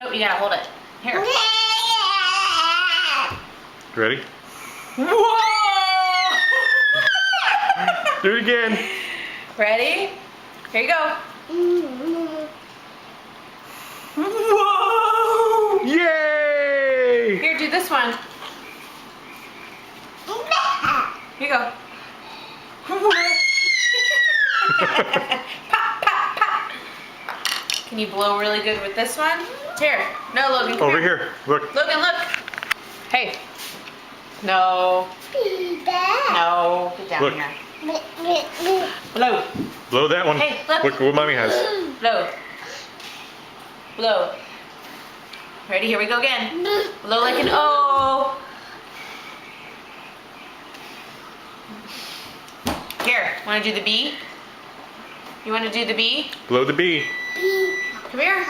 Oh, you gotta hold it. Here. Ready? Whoa! Do it again. Ready? Here you go. Whoa! Yay! Here, do this one. Here you go. Pop, pop, pop. Can you blow really good with this one? Here. No, Logan. Come Over here. Look. Logan, look. Hey. No. No. Get down Look. here. Blow. Blow that one. Hey, look. Look what mommy has. Blow. Blow. Ready? Here we go again. Blow like an O. Here. Want to do the B? You want to do the B? Blow the bee. Come here.